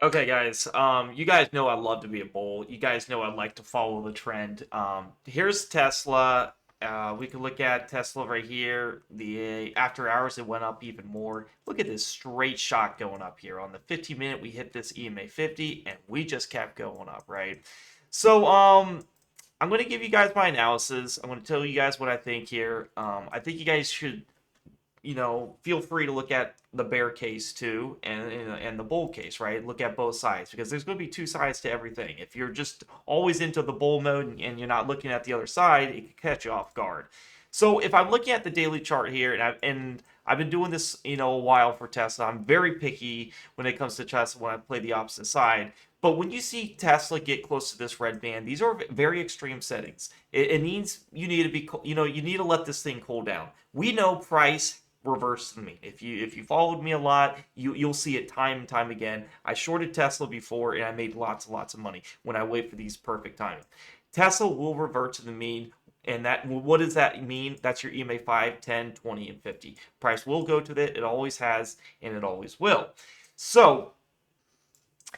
Okay, guys. You guys know I love to be a bull. You guys know I like to follow the trend. Here's Tesla. We can look at Tesla right here. The after hours it went up even more. Look at this straight shot going up here. On the 15-minute, we hit this EMA 50, and we just kept going up, right? So, I'm going to give you guys my analysis. I'm going to tell you guys what I think here. I think you guys should feel free to look at the bear case too, and the bull case, right? Look at both sides because there's going to be two sides to everything. If you're just always into the bull mode and you're not looking at the other side, it can catch you off guard. So if I'm looking at the daily chart here, and I've been doing this, a while for Tesla. I'm very picky when it comes to Tesla when I play the opposite side. But when you see Tesla get close to this red band, these are very extreme settings. It means you need to be, you need to let this thing cool down. We know price reverse the mean. If you followed me a lot, you'll see it time and time again. I shorted Tesla before and I made lots and lots of money when I wait for these perfect timing. Tesla will revert to the mean. And what does that mean? That's your EMA 5, 10, 20, and 50. Price will go to it. It always has, and it always will. So,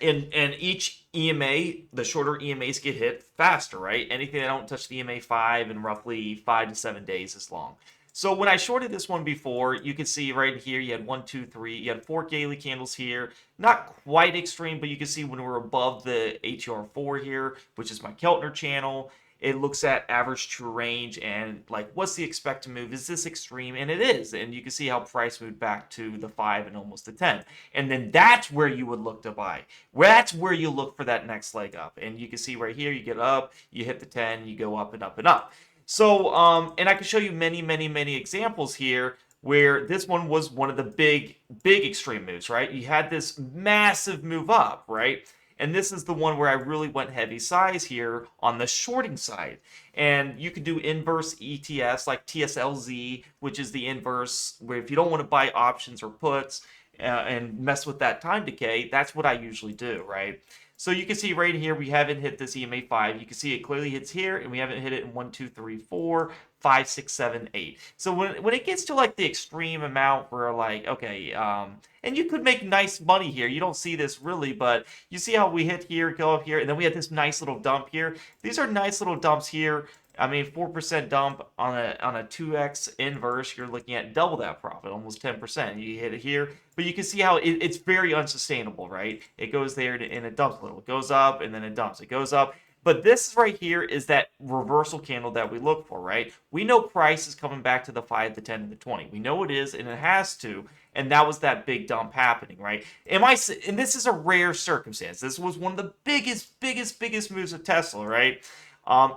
in each EMA, the shorter EMAs get hit faster, right? Anything that don't touch the EMA 5 in roughly 5 to 7 days is long. So when I shorted this one before, you can see right here, you had 1, 2, 3, you had 4 daily candles here. Not quite extreme, but you can see when we're above the ATR4 here, which is my Keltner channel, it looks at average true range and like what's the expected move? Is this extreme? And it is. And you can see how price moved back to the 5 and almost the 10. And then that's where you would look to buy. That's where you look for that next leg up. And you can see right here, you get up, you hit the 10, you go up and up and up. So, and I can show you many, many, many examples here where this one was one of the big extreme moves, right? You had this massive move up, right? And this is the one where I really went heavy size here on the shorting side. And you could do inverse ETFs like TSLZ, which is the inverse, where if you don't want to buy options or puts and mess with that time decay, that's what I usually do, right? So you can see right here, we haven't hit this EMA 5. You can see it clearly hits here, and we haven't hit it in 1, 2, 3, 4, 5, 6, 7, 8. So when it gets to like the extreme amount, we're like, okay, and you could make nice money here. You don't see this really, but you see how we hit here, go up here, and then we had this nice little dump here. These are nice little dumps here. I mean, 4% dump on a 2x inverse, you're looking at double that profit, almost 10%. You hit it here, but you can see how it's very unsustainable, right? It goes there and it dumps a little. It goes up and then it dumps. It goes up. But this right here is that reversal candle that we look for, right? We know price is coming back to the 5, the 10, and the 20. We know it is, and it has to. And that was that big dump happening, right? And this is a rare circumstance. This was one of the biggest moves of Tesla, right?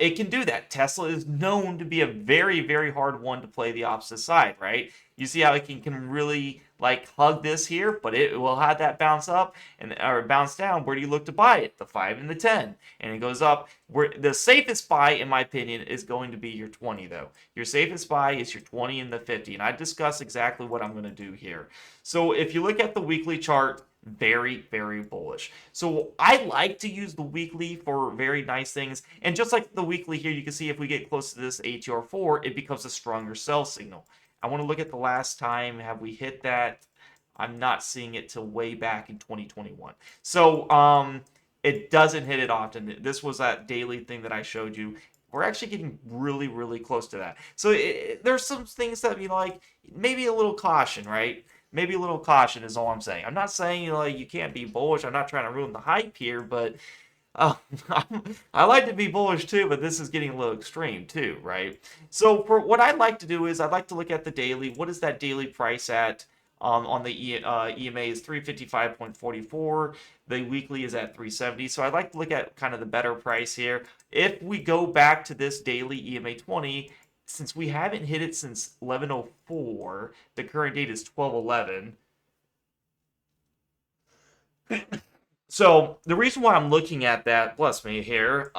It can do that. Tesla is known to be a very hard one to play the opposite side, right? You see how it can really like hug this here, but it will have that bounce up and or bounce down. Where do you look to buy it? The 5 and the 10, and it goes up. Where the safest buy, in my opinion, is going to be your 20 though. Your safest buy is your 20 and the 50, and I discuss exactly what I'm going to do here. So if you look at the weekly chart, very bullish. So I like to use the weekly for very nice things. And just like the weekly here, you can see if we get close to this ATR4, it becomes a stronger sell signal. I want to look at the last time. Have we hit that? I'm not seeing it till way back in 2021. So it doesn't hit it often. This was that daily thing that I showed you. We're actually getting really close to that. So there's some things that be like maybe a little caution, right? Maybe a little caution is all I'm saying. I'm not saying you can't be bullish. I'm not trying to ruin the hype here, but uh, I like to be bullish too. But this is getting a little extreme too, right? So for what I'd like to do is I'd like to look at the daily. What is that daily price at? On the EMA is 355.44. The weekly is at 370. So I'd like to look at kind of the better price here. If we go back to this daily EMA 20, since we haven't hit it since 1104, the current date is 1211. So the reason why I'm looking at that, bless me here,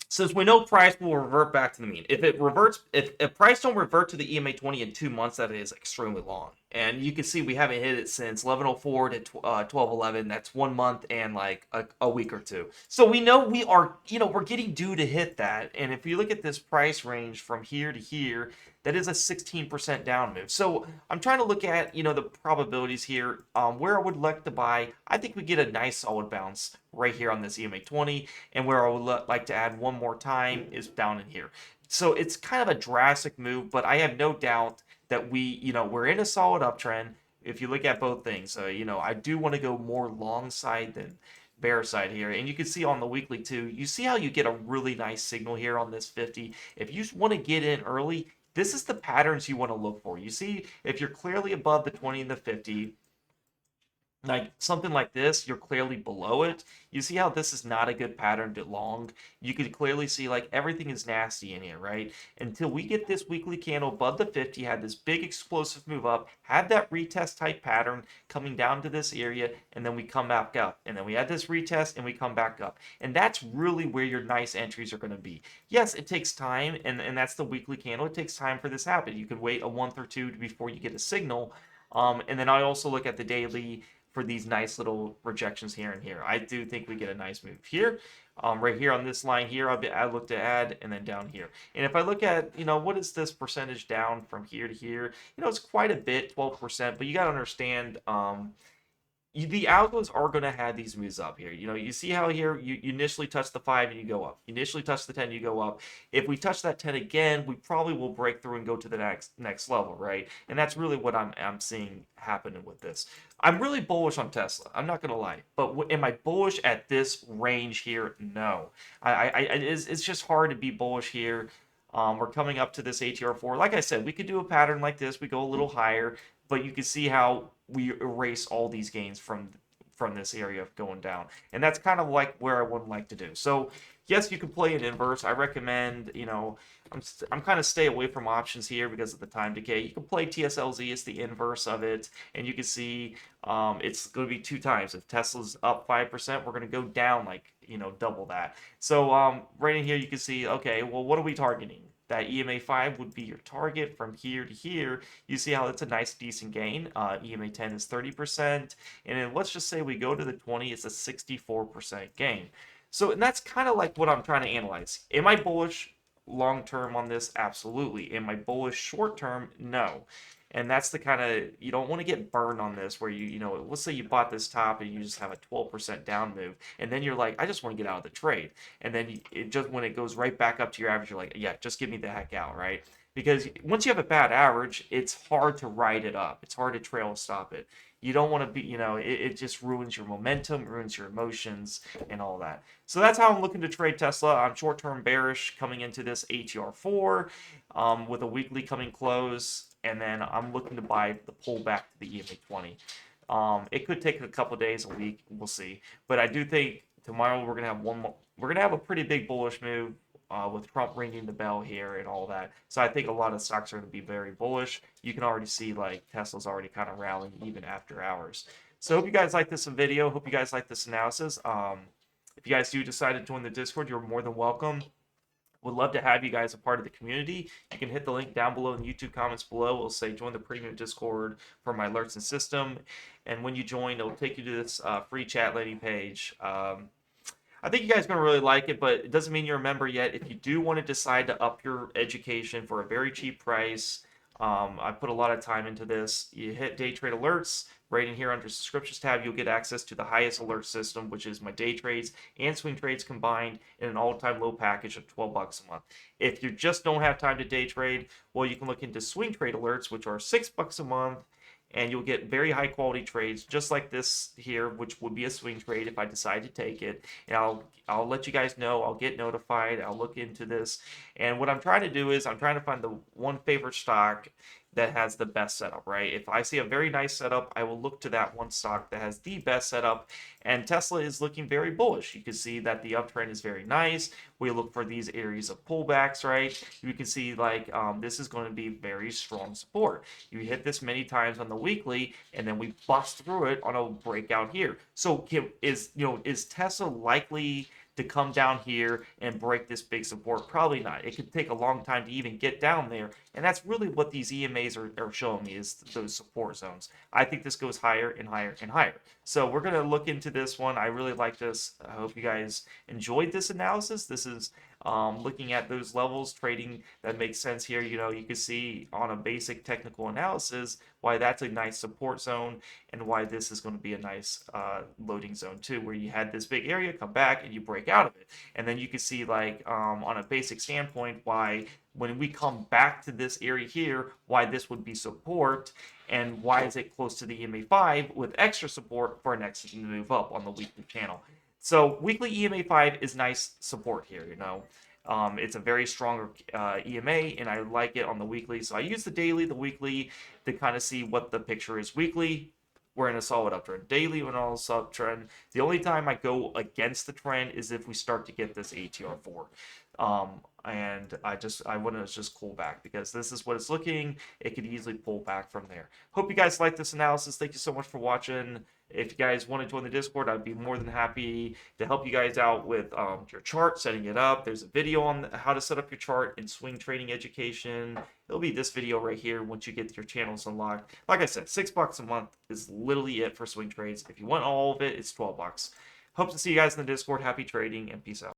since we know price will revert back to the mean. If price don't revert to the EMA 20 in 2 months, that is extremely long. and you can see we haven't hit it since 11:04 to 12:11. That's 1 month and like a week or two. So we know we are, we're getting due to hit that. And if you look at this price range from here to here, that is a 16% down move. So I'm trying to look at, the probabilities here. Where I would like to buy, I think we get a nice solid bounce right here on this EMA 20. And where I would like to add one more time is down in here. So it's kind of a drastic move, but I have no doubt that we're in a solid uptrend. If you look at both things, I do want to go more long side than bear side here. And you can see on the weekly too, you see how you get a really nice signal here on this 50. If you want to get in early, this is the patterns you want to look for. You see, if you're clearly above the 20 and the 50, like something like this, you're clearly below it. You see how this is not a good pattern to long. You can clearly see like everything is nasty in here, right? Until we get this weekly candle above the 50, had this big explosive move up, had that retest type pattern coming down to this area, and then we come back up. And then we had this retest and we come back up. And that's really where your nice entries are going to be. Yes, it takes time, and that's the weekly candle. It takes time for this to happen. You could wait a month or two before you get a signal. And then I also look at the daily for these nice little rejections here and here. I do think we get a nice move here. Right here on this line here, I look to add, and then down here. And if I look at, what is this percentage down from here to here? It's quite a bit, 12%, but you got to understand, the algos are going to have these moves up here. You see how here you initially touch the 5 and you go up. You initially touch the 10, you go up. If we touch that 10 again, we probably will break through and go to the next level, right? And that's really what I'm seeing happening with this. I'm really bullish on Tesla. I'm not going to lie. But am I bullish at this range here? No. It's just hard to be bullish here. We're coming up to this ATR4. Like I said, we could do a pattern like this. We go a little higher, but you can see how we erase all these gains from this area going down. And that's kind of like where I would like to do. So yes, you can play an inverse. I recommend, I'm kind of stay away from options here because of the time decay. You can play TSLZ, it's the inverse of it, and you can see it's going to be 2 times. If Tesla's up 5%, we're going to go down like, double that. So right in here, you can see, okay, well, what are we targeting? That EMA 5 would be your target from here to here. You see how it's a nice decent gain. EMA 10 is 30%. And then let's just say we go to the 20, it's a 64% gain. So, and that's kind of like what I'm trying to analyze. Am I bullish long term on this? Absolutely. Am I bullish short term? No. And that's the kind of, you don't want to get burned on this where let's say you bought this top and you just have a 12% down move. And then you're like, I just want to get out of the trade. And then when it goes right back up to your average, you're like, yeah, just get me the heck out, right? Because once you have a bad average, it's hard to ride it up. It's hard to trail stop it. You don't want to be, it just ruins your momentum, ruins your emotions, and all that. So that's how I'm looking to trade Tesla. I'm short-term bearish coming into this ATR4 with a weekly coming close. And then I'm looking to buy the pullback to the EMA 20. It could take a couple days, a week. We'll see. But I do think tomorrow we're gonna have one more. We're gonna have a pretty big bullish move with Trump ringing the bell here and all that. So I think a lot of stocks are gonna be very bullish. You can already see like Tesla's already kind of rallying even after hours. So hope you guys like this video. Hope you guys like this analysis. If you guys do decide to join the Discord, you're more than welcome. Would love to have you guys a part of the community. You can hit the link down below in the YouTube comments below. It'll say join the premium Discord for my alerts and system. And when you join, it'll take you to this free chat landing page. I think you guys are going to really like it, but it doesn't mean you're a member yet. If you do want to decide to up your education for a very cheap price, I put a lot of time into this. You hit day trade alerts. Right in here under subscriptions tab, you'll get access to the highest alert system, which is my day trades and swing trades combined in an all-time low package of $12 a month. If you just don't have time to day trade, well, you can look into swing trade alerts, which are $6 a month, and you'll get very high quality trades just like this here, which would be a swing trade if I decide to take it. And I'll let you guys know. I'll get notified. I'll look into this. And what I'm trying to do is I'm trying to find the one favorite stock that has the best setup, right? If I see a very nice setup, I will look to that one stock that has the best setup. And Tesla is looking very bullish. You can see that the uptrend is very nice. We look for these areas of pullbacks, right? You can see like this is going to be very strong support. You hit this many times on the weekly, and then we bust through it on a breakout here. So is Tesla likely to come down here and break this big support? Probably not. It could take a long time to even get down there, and that's really what these EMAs are showing me, is those support zones. I think this goes higher and higher and higher. So we're going to look into this one. I really like this. I hope you guys enjoyed this analysis. This is looking at those levels, trading that makes sense here. You know, you can see on a basic technical analysis why that's a nice support zone and why this is going to be a nice loading zone too, where you had this big area, come back, and you break out of it. And then you can see, like, on a basic standpoint, why when we come back to this area here, why this would be support, and why is it close to the EMA5 with extra support for an exit to move up on the weekly channel. So weekly EMA5 is nice support here, you know. It's a very strong EMA, and I like it on the weekly. So I use the daily, the weekly to kind of see what the picture is. Weekly, we're in a solid uptrend. Daily, we're in a solid uptrend. The only time I go against the trend is if we start to get this ATR4. And I want to just pull back, because this is what it's looking. It could easily pull back from there. Hope you guys like this analysis. Thank you so much for watching. If you guys want to join the Discord, I'd be more than happy to help you guys out with your chart, setting it up. There's a video on how to set up your chart in Swing Trading Education. It'll be this video right here once you get your channels unlocked. Like I said, $6 a month is literally it for swing trades. If you want all of it, it's $12. Hope to see you guys in the Discord. Happy trading, and peace out.